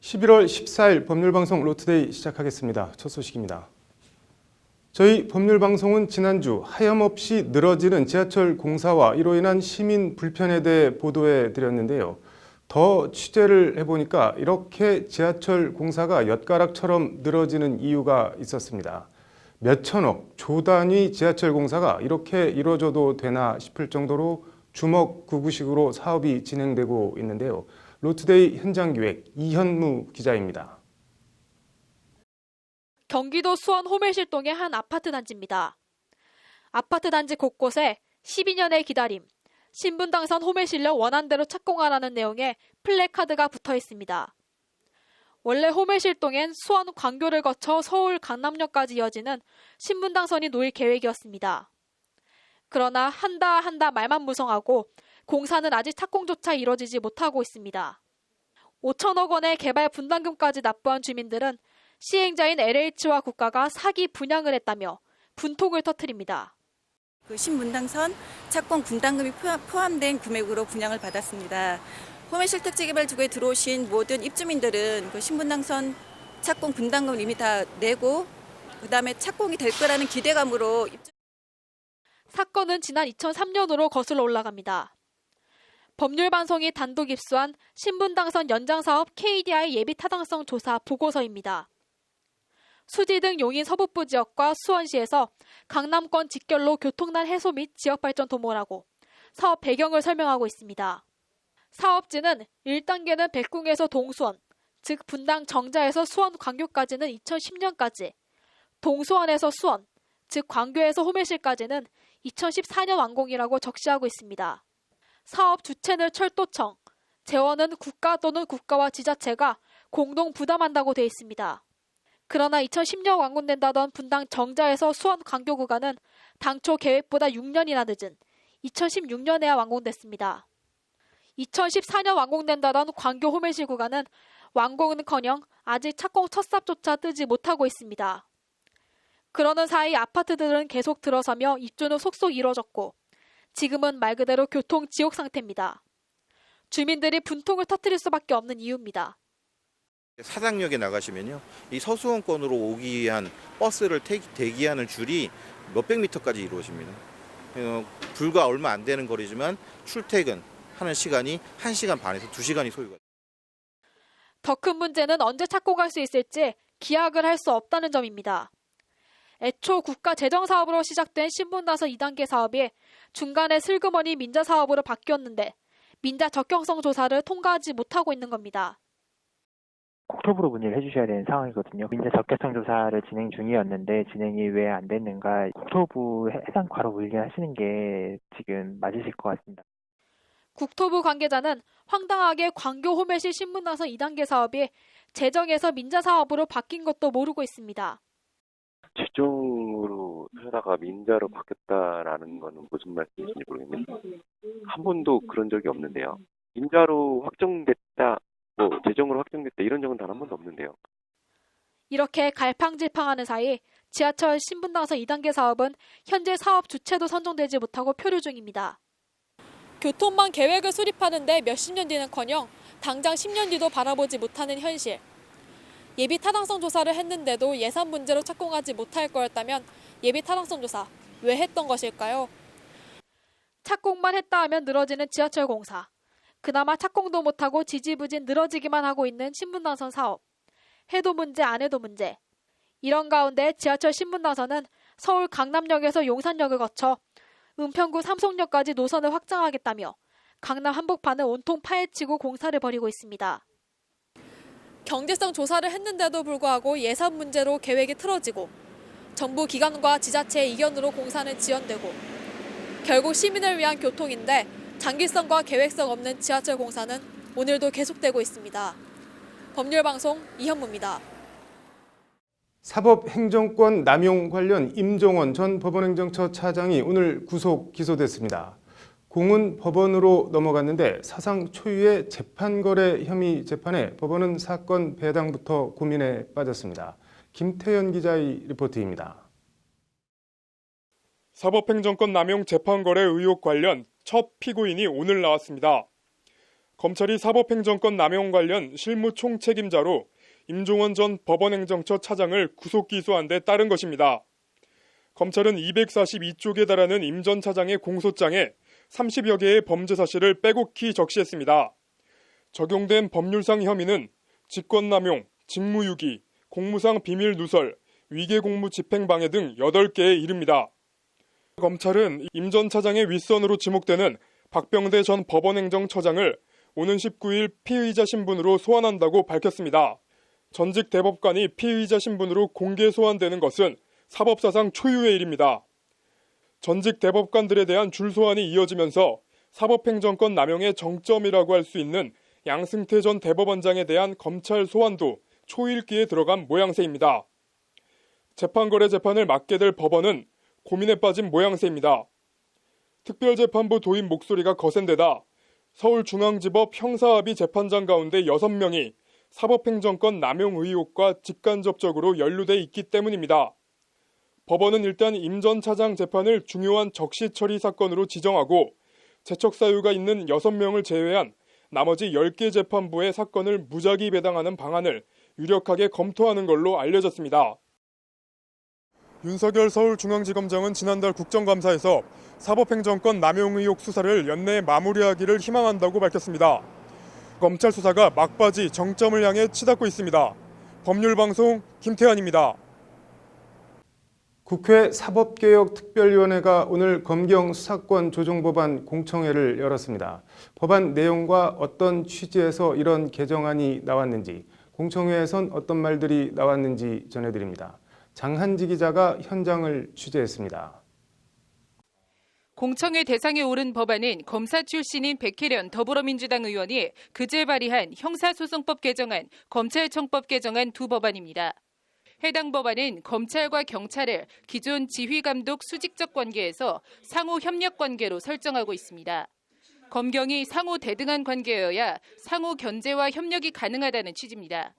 11월 14일 법률방송 로투데이 시작하겠습니다. 첫 소식입니다. 저희 법률방송은 지난주 하염없이 늘어지는 지하철 공사와 이로 인한 시민 불편에 대해 보도해 드렸는데요. 더 취재를 해보니까 이렇게 지하철 공사가 엿가락처럼 늘어지는 이유가 있었습니다. 몇천억, 조 단위 지하철 공사가 이렇게 이루어져도 되나 싶을 정도로 주먹구구식으로 사업이 진행되고 있는데요. 로투데이 현장기획 이현무 기자입니다. 경기도 수원 호멜실동의 한 아파트 단지입니다. 아파트 단지 곳곳에 12년의 기다림, 신분 당선 호멜실력 원안대로 착공하라는 내용의 플래카드가 붙어 있습니다. 원래 호멜실동엔 수원 광교를 거쳐 서울 강남역까지 이어지는 신분 당선이 놓일 계획이었습니다. 그러나 한다 말만 무성하고 공사는 아직 착공조차 이뤄지지 못하고 있습니다. 5천억 원의 개발 분담금까지 납부한 주민들은 시행자인 LH와 국가가 사기 분양을 했다며 분통을 터뜨립니다. 신분당선 착공 분담금이 포함된 금액으로 분양을 받았습니다. 호멜실 특지개발지구에 들어오신 모든 입주민들은 신분당선 착공 분담금을 이미 다 내고 그다음에 착공이 될 거라는 기대감으로 사건은 지난 2003년으로 거슬러 올라갑니다. 법률방송이 단독 입수한 신분당선 연장사업 KDI 예비타당성 조사 보고서입니다. 수지 등 용인 서북부 지역과 수원시에서 강남권 직결로 교통난 해소 및 지역발전 도모라고 사업 배경을 설명하고 있습니다. 사업지는 1단계는 백궁에서 동수원, 즉 분당 정자에서 수원 광교까지는 2010년까지, 동수원에서 수원, 즉 광교에서 호멜실까지는 2014년 완공이라고 적시하고 있습니다. 사업 주체는 철도청, 재원은 국가 또는 국가와 지자체가 공동 부담한다고 되어 있습니다. 그러나 2010년 완공된다던 분당 정자에서 수원 광교 구간은 당초 계획보다 6년이나 늦은 2016년에야 완공됐습니다. 2014년 완공된다던 광교 호멜실 구간은 완공은커녕 아직 착공 첫 삽조차 뜨지 못하고 있습니다. 그러는 사이 아파트들은 계속 들어서며 입주는 속속 이뤄졌고 지금은 말 그대로 교통 지옥 상태입니다. 주민들이 분통을 터뜨릴 수밖에 없는 이유입니다. 사당역에 나가시면요, 이 서수원권으로 오기 위한 버스를 대기하는 줄이 몇백 미터까지 이루어집니다. 불과 얼마 안 되는 거리지만 출퇴근하는 시간이 1시간 반에서 2시간이 소요가. 더 큰 문제는 언제 착공할 수 있을지 기약을 할 수 없다는 점입니다. 애초 국가재정사업으로 시작된 신분당선 2단계 사업이 중간에 슬그머니 민자사업으로 바뀌었는데 민자 적격성 조사를 통과하지 못하고 있는 겁니다. 국토부로 문의를 해주셔야 되는 상황이거든요. 민자 적격성 조사를 진행 중이었는데 진행이 왜 안 됐는가, 국토부 해당 과로 문의하시는 게 지금 맞으실 것 같습니다. 국토부 관계자는 황당하게 광교 호멜실 신분당선 2단계 사업이 재정에서 민자사업으로 바뀐 것도 모르고 있습니다. 재정으로 하다가 민자로 바뀌었다라는 거는 무슨 말씀이신지 모르겠는데 한 번도 그런 적이 없는데요. 민자로 확정됐다, 재정으로 확정됐다 이런 적은 단 한 번도 없는데요. 이렇게 갈팡질팡하는 사이 지하철 신분당선 2단계 사업은 현재 사업 주체도 선정되지 못하고 표류 중입니다. 교통망 계획을 수립하는데 몇십 년 뒤는커녕 당장 10년 뒤도 바라보지 못하는 현실. 예비 타당성 조사를 했는데도 예산 문제로 착공하지 못할 거였다면 예비 타당성 조사 왜 했던 것일까요? 착공만 했다 하면 늘어지는 지하철 공사. 그나마 착공도 못하고 지지부진 늘어지기만 하고 있는 신분당선 사업. 해도 문제 안 해도 문제. 이런 가운데 지하철 신분당선은 서울 강남역에서 용산역을 거쳐 은평구 삼성역까지 노선을 확장하겠다며 강남 한복판을 온통 파헤치고 공사를 벌이고 있습니다. 경제성 조사를 했는데도 불구하고 예산 문제로 계획이 틀어지고 정부 기관과 지자체의 이견으로 공사는 지연되고 결국 시민을 위한 교통인데 장기성과 계획성 없는 지하철 공사는 오늘도 계속되고 있습니다. 법률방송 이현무입니다. 사법행정권 남용 관련 임종원 전 법원행정처 차장이 오늘 구속 기소됐습니다. 공은 법원으로 넘어갔는데 사상 초유의 재판거래 혐의 재판에 법원은 사건 배당부터 고민에 빠졌습니다. 김태현 기자의 리포트입니다. 사법행정권 남용 재판거래 의혹 관련 첫 피고인이 오늘 나왔습니다. 검찰이 사법행정권 남용 관련 실무 총책임자로 임종원 전 법원행정처 차장을 구속 기소한 데 따른 것입니다. 검찰은 242쪽에 달하는 임 전 차장의 공소장에 30여 개의 범죄 사실을 빼곡히 적시했습니다. 적용된 법률상 혐의는 직권남용, 직무유기, 공무상 비밀 누설, 위계공무 집행방해 등 8개에 이릅니다. 검찰은 임 전 차장의 윗선으로 지목되는 박병대 전 법원행정처장을 오는 19일 피의자 신분으로 소환한다고 밝혔습니다. 전직 대법관이 피의자 신분으로 공개 소환되는 것은 사법사상 초유의 일입니다. 전직 대법관들에 대한 줄소환이 이어지면서 사법행정권 남용의 정점이라고 할 수 있는 양승태 전 대법원장에 대한 검찰 소환도 초읽기에 들어간 모양새입니다. 재판거래 재판을 맡게 될 법원은 고민에 빠진 모양새입니다. 특별재판부 도입 목소리가 거센데다 서울중앙지법 형사합의 재판장 가운데 6명이 사법행정권 남용 의혹과 직간접적으로 연루돼 있기 때문입니다. 법원은 일단 임 전 차장 재판을 중요한 적시 처리 사건으로 지정하고 재척 사유가 있는 6명을 제외한 나머지 10개 재판부의 사건을 무작위 배당하는 방안을 유력하게 검토하는 걸로 알려졌습니다. 윤석열 서울중앙지검장은 지난달 국정감사에서 사법행정권 남용 의혹 수사를 연내에 마무리하기를 희망한다고 밝혔습니다. 검찰 수사가 막바지 정점을 향해 치닫고 있습니다. 법률방송 김태환입니다. 국회 사법개혁특별위원회가 오늘 검경 수사권 조정법안 공청회를 열었습니다. 법안 내용과 어떤 취지에서 이런 개정안이 나왔는지, 공청회에선 어떤 말들이 나왔는지 전해드립니다. 장한지 기자가 현장을 취재했습니다. 공청회 대상에 오른 법안은 검사 출신인 백혜련 더불어민주당 의원이 그제 발의한 형사소송법 개정안, 검찰청법 개정안 두 법안입니다. 해당 법안은 검찰과 경찰을 기존 지휘감독 수직적 관계에서 상호 협력 관계로 설정하고 있습니다. 검경이 상호 대등한 관계여야 상호 견제와 협력이 가능하다는 취지입니다.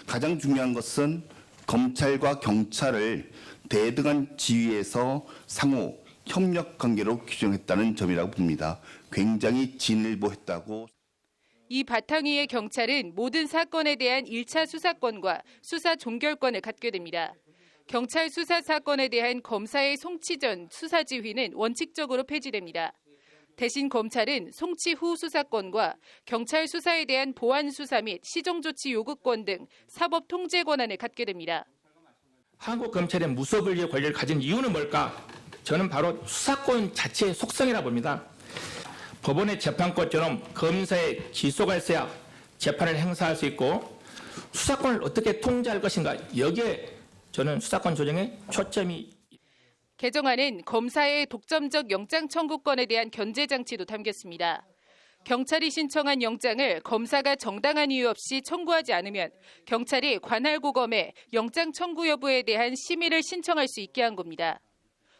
가장 중요한 것은 검찰과 경찰을 대등한 지위에서 상호 협력 관계로 규정했다는 점이라고 봅니다. 굉장히 진일보했다고. 이 바탕위의 경찰은 모든 사건에 대한 1차 수사권과 수사 종결권을 갖게 됩니다. 경찰 수사 사건에 대한 검사의 송치 전 수사 지휘는 원칙적으로 폐지됩니다. 대신 검찰은 송치 후 수사권과 경찰 수사에 대한 보완 수사 및 시정조치 요구권 등 사법 통제 권한을 갖게 됩니다. 한국 검찰의 무소불위의 권리를 가진 이유는 뭘까? 저는 바로 수사권 자체의 속성이라 봅니다. 법원의 재판권처럼 검사의 기소가 있어야 재판을 행사할 수 있고 수사권을 어떻게 통제할 것인가, 여기에 저는 수사권 조정의 초점이. 개정안은 검사의 독점적 영장 청구권에 대한 견제 장치도 담겼습니다. 경찰이 신청한 영장을 검사가 정당한 이유 없이 청구하지 않으면 경찰이 관할 고검에 영장 청구 여부에 대한 심의를 신청할 수 있게 한 겁니다.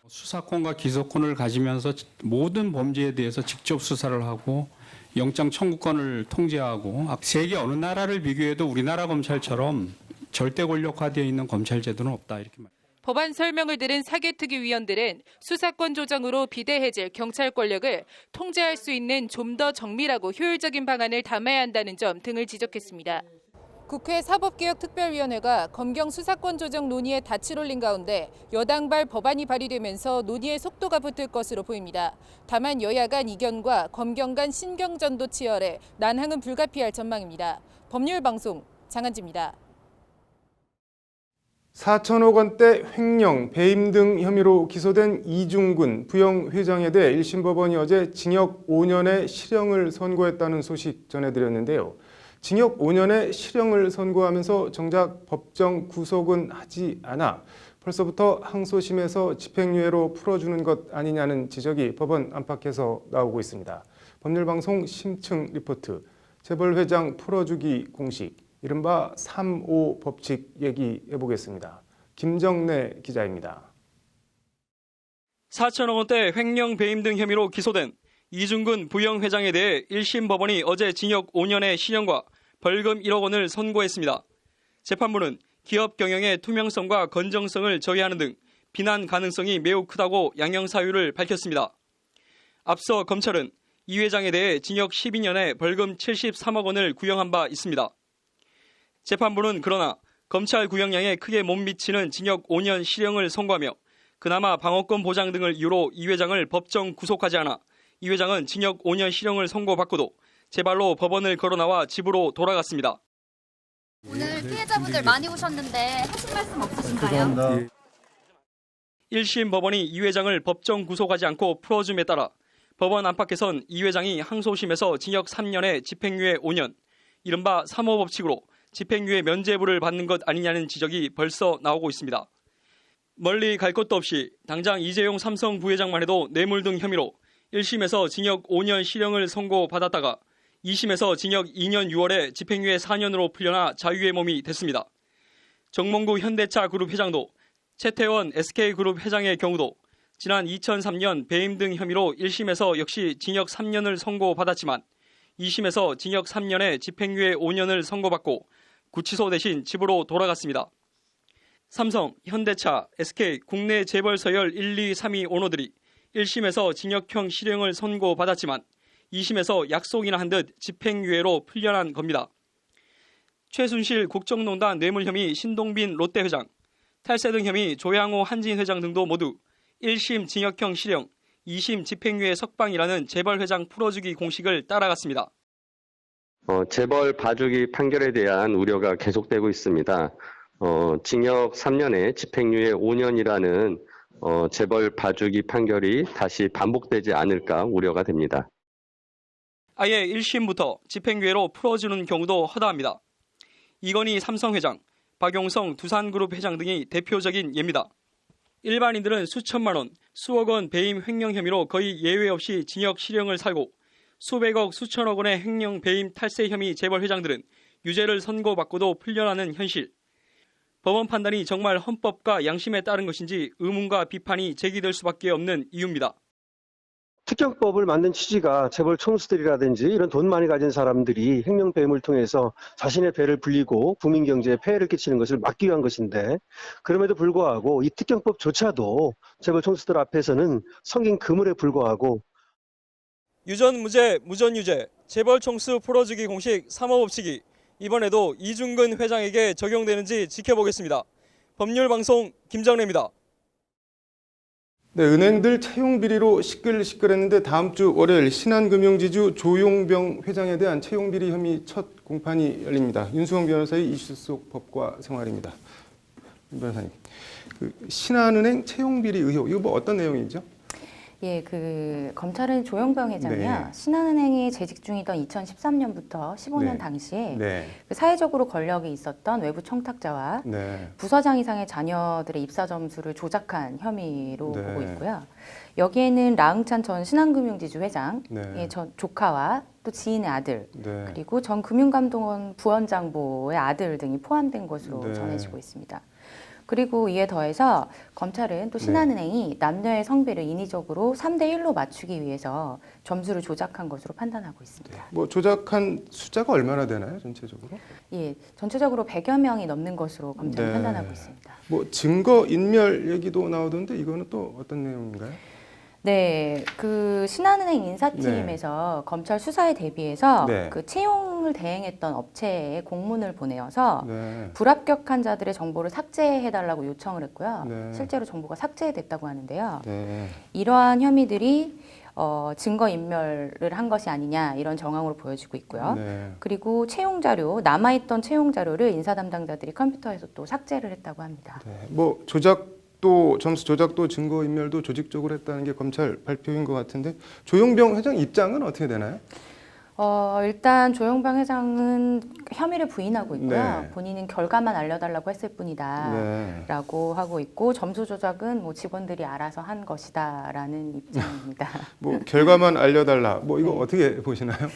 수사권과 기소권을 가지면서 모든 범죄에 대해서 직접 수사를 하고 영장 청구권을 통제하고, 세계 어느 나라를 비교해도 우리나라 검찰처럼 절대 권력화되어 있는 검찰 제도는 없다, 이렇게 말합니다. 법안 설명을 들은 사개특위 위원들은 수사권 조정으로 비대해질 경찰 권력을 통제할 수 있는 좀 더 정밀하고 효율적인 방안을 담아야 한다는 점 등을 지적했습니다. 국회 사법개혁특별위원회가 검경 수사권 조정 논의에 닻을 올린 가운데 여당발 법안이 발의되면서 논의의 속도가 붙을 것으로 보입니다. 다만 여야 간 이견과 검경 간 신경전도 치열해 난항은 불가피할 전망입니다. 법률방송 장한지입니다. 4천억 원대 횡령, 배임 등 혐의로 기소된 이중근 부영회장에 대해 1심 법원이 어제 징역 5년의 실형을 선고했다는 소식 전해드렸는데요. 징역 5년의 실형을 선고하면서 정작 법정 구속은 하지 않아 벌써부터 항소심에서 집행유예로 풀어주는 것 아니냐는 지적이 법원 안팎에서 나오고 있습니다. 법률방송 심층 리포트, 재벌회장 풀어주기 공식, 이른바 3.5 법칙 얘기해보겠습니다. 김정래 기자입니다. 4천억 원대 횡령 배임 등 혐의로 기소된 이중근 부영회장에 대해 1심 법원이 어제 징역 5년의 실형과 벌금 1억 원을 선고했습니다. 재판부는 기업 경영의 투명성과 건정성을 저해하는 등 비난 가능성이 매우 크다고 양형 사유를 밝혔습니다. 앞서 검찰은 이 회장에 대해 징역 12년에 벌금 73억 원을 구형한 바 있습니다. 재판부는 그러나 검찰 구형량에 크게 못 미치는 징역 5년 실형을 선고하며 그나마 방어권 보장 등을 이유로 이 회장을 법정 구속하지 않아 이 회장은 징역 5년 실형을 선고받고도 제발로 법원을 걸어나와 집으로 돌아갔습니다. 오늘 피해자분들 많이 오셨는데 하실 말씀 없으신가요? 1심 법원이 이 회장을 법정 구속하지 않고 풀어줌에 따라 법원 안팎에선 이 회장이 항소심에서 징역 3년에 집행유예 5년, 이른바 3호 법칙으로 집행유예 면제부를 받는 것 아니냐는 지적이 벌써 나오고 있습니다. 멀리 갈 것도 없이 당장 이재용 삼성 부회장만 해도 뇌물 등 혐의로 1심에서 징역 5년 실형을 선고받았다가 2심에서 징역 2년 6월에 집행유예 4년으로 풀려나 자유의 몸이 됐습니다. 정몽구 현대차 그룹 회장도 최태원 SK그룹 회장의 경우도 지난 2003년 배임 등 혐의로 1심에서 역시 징역 3년을 선고받았지만 2심에서 징역 3년에 집행유예 5년을 선고받고 구치소 대신 집으로 돌아갔습니다. 삼성, 현대차, SK 국내 재벌 서열 1, 2, 3위 오너들이 1심에서 징역형 실형을 선고받았지만 2심에서 약속이나 한 듯 집행유예로 풀려난 겁니다. 최순실 국정농단 뇌물 혐의 신동빈 롯데 회장, 탈세 등 혐의 조양호 한진 회장 등도 모두 1심 징역형 실형, 2심 집행유예 석방이라는 재벌 회장 풀어주기 공식을 따라갔습니다. 재벌 봐주기 판결에 대한 우려가 계속되고 있습니다. 징역 3년에 집행유예 5년이라는 재벌 봐주기 판결이 다시 반복되지 않을까 우려가 됩니다. 아예 1심부터 집행유예로 풀어주는 경우도 허다합니다. 이건희 삼성 회장, 박용성 두산그룹 회장 등이 대표적인 예입니다. 일반인들은 수천만 원, 수억 원 배임 횡령 혐의로 거의 예외 없이 징역 실형을 살고 수백억, 수천억 원의 횡령 배임 탈세 혐의 재벌 회장들은 유죄를 선고받고도 풀려나는 현실. 법원 판단이 정말 헌법과 양심에 따른 것인지 의문과 비판이 제기될 수밖에 없는 이유입니다. 특경법을 만든 취지가 재벌 총수들이라든지 이런 돈 많이 가진 사람들이 횡령 배임을 통해서 자신의 배를 불리고 국민 경제에 폐해를 끼치는 것을 막기 위한 것인데 그럼에도 불구하고 이 특경법조차도 재벌 총수들 앞에서는 성긴 그물에 불과하고 유전 무죄, 무전 유죄, 재벌 총수 풀어주기 공식 3호 법칙이 이번에도 이중근 회장에게 적용되는지 지켜보겠습니다. 법률방송 김정래입니다. 네, 은행들 채용 비리로 시끌시끌했는데 다음 주 월요일 신한금융지주 조용병 회장에 대한 채용 비리 혐의 첫 공판이 열립니다. 윤수홍 변호사의 이슈 속 법과 생활입니다. 윤 변호사님, 신한은행 채용 비리 의혹 이거 뭐 어떤 내용이죠? 예, 검찰은 조용병 회장이요. 네. 신한은행에 재직 중이던 2013년부터 15년 네. 당시에 네. 사회적으로 권력이 있었던 외부 청탁자와 네. 부서장 이상의 자녀들의 입사 점수를 조작한 혐의로 네. 보고 있고요. 여기에는 라응찬 전 신한금융지주 회장의 네. 전 조카와 또 지인의 아들, 네. 그리고 전 금융감독원 부원장보의 아들 등이 포함된 것으로 네. 전해지고 있습니다. 그리고 이에 더해서 검찰은 또 신한은행이 남녀의 성비를 인위적으로 3대1로 맞추기 위해서 점수를 조작한 것으로 판단하고 있습니다. 뭐 조작한 숫자가 얼마나 되나요, 전체적으로? 예, 전체적으로 100여 명이 넘는 것으로 검찰이 네. 판단하고 있습니다. 뭐 증거 인멸 얘기도 나오던데 이거는 또 어떤 내용인가요? 네, 신한은행 인사팀에서 검찰 수사에 대비해서 네. 채용을 대행했던 업체에 공문을 보내어서 네. 불합격한 자들의 정보를 삭제해달라고 요청을 했고요. 네. 실제로 정보가 삭제됐다고 하는데요. 네. 이러한 혐의들이 증거 인멸을 한 것이 아니냐 이런 정황으로 보여지고 있고요. 네. 그리고 채용 자료, 남아있던 채용 자료를 인사 담당자들이 컴퓨터에서 또 삭제를 했다고 합니다. 네. 뭐 조작도 점수 조작도 증거 인멸도 조직적으로 했다는 게 검찰 발표인 것 같은데 조용병 회장 입장은 어떻게 되나요? 일단 조용병 회장은 혐의를 부인하고 있고요. 네. 본인은 결과만 알려달라고 했을 뿐이다 네. 라고 하고 있고 점수 조작은 뭐 직원들이 알아서 한 것이다 라는 입장입니다. 뭐 결과만 알려달라. 뭐 이거 어떻게 보시나요?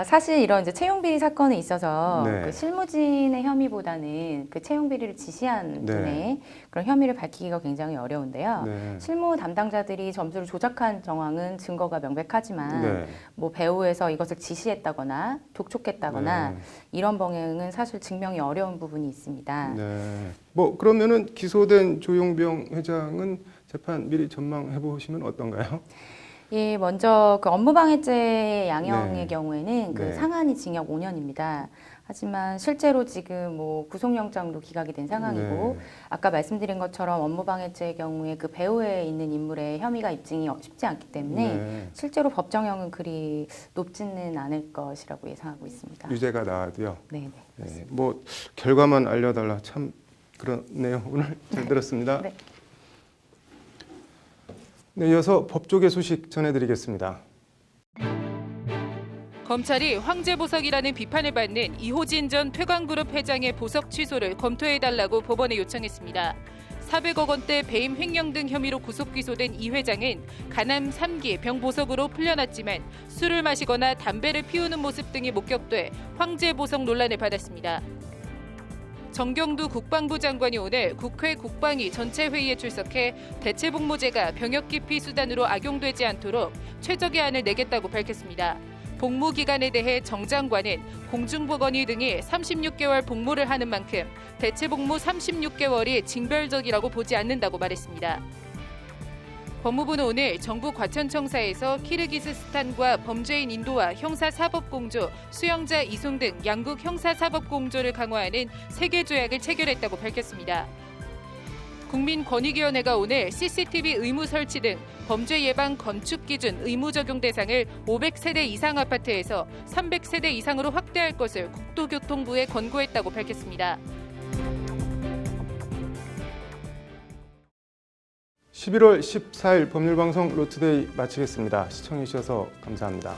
사실 이런 이제 채용 비리 사건에 있어서 네. 실무진의 혐의보다는 채용 비리를 지시한 네. 분의 그런 혐의를 밝히기가 굉장히 어려운데요. 네. 실무 담당자들이 점수를 조작한 정황은 증거가 명백하지만 네. 뭐 배후에서 이것을 지시했다거나 독촉했다거나 네. 이런 범행은 사실 증명이 어려운 부분이 있습니다. 네. 뭐 그러면은 기소된 조용병 회장은 재판 미리 전망해 보시면 어떤가요? 예, 먼저 그 업무방해죄 양형의 네. 경우에는 그 네. 상한이 징역 5년입니다. 하지만 실제로 지금 뭐 구속영장도 기각이 된 상황이고 네. 아까 말씀드린 것처럼 업무방해죄의 경우에 그 배후에 있는 인물의 혐의가 입증이 쉽지 않기 때문에 네. 실제로 법정형은 그리 높지는 않을 것이라고 예상하고 있습니다. 유죄가 나와도요. 네, 네, 뭐 결과만 알려달라 참 그렇네요. 오늘 잘 들었습니다. 네. 네, 이어서 법조계 소식 전해드리겠습니다. 검찰이 황제보석이라는 비판을 받는 이호진 전 퇴광그룹 회장의 보석 취소를 검토해달라고 법원에 요청했습니다. 400억 원대 배임 횡령 등 혐의로 구속 기소된 이 회장은 간암 3기 병보석으로 풀려났지만 술을 마시거나 담배를 피우는 모습 등이 목격돼 황제보석 논란을 받았습니다. 정경두 국방부 장관이 오늘 국회 국방위 전체 회의에 출석해 대체복무제가 병역기피 수단으로 악용되지 않도록 최적의 안을 내겠다고 밝혔습니다. 복무 기간에 대해 정 장관은 공중보건의 등이 36개월 복무를 하는 만큼 대체복무 36개월이 징별적이라고 보지 않는다고 말했습니다. 법무부는 오늘 정부 과천청사에서 키르기스스탄과 범죄인 인도와 형사사법공조, 수영자 이송 등 양국 형사사법공조를 강화하는 세계 조약을 체결했다고 밝혔습니다. 국민권익위원회가 오늘 CCTV 의무 설치 등 범죄 예방 건축 기준 의무 적용 대상을 500세대 이상 아파트에서 300세대 이상으로 확대할 것을 국토교통부에 권고했다고 밝혔습니다. 11월 14일 법률방송 로투데이 마치겠습니다. 시청해주셔서 감사합니다.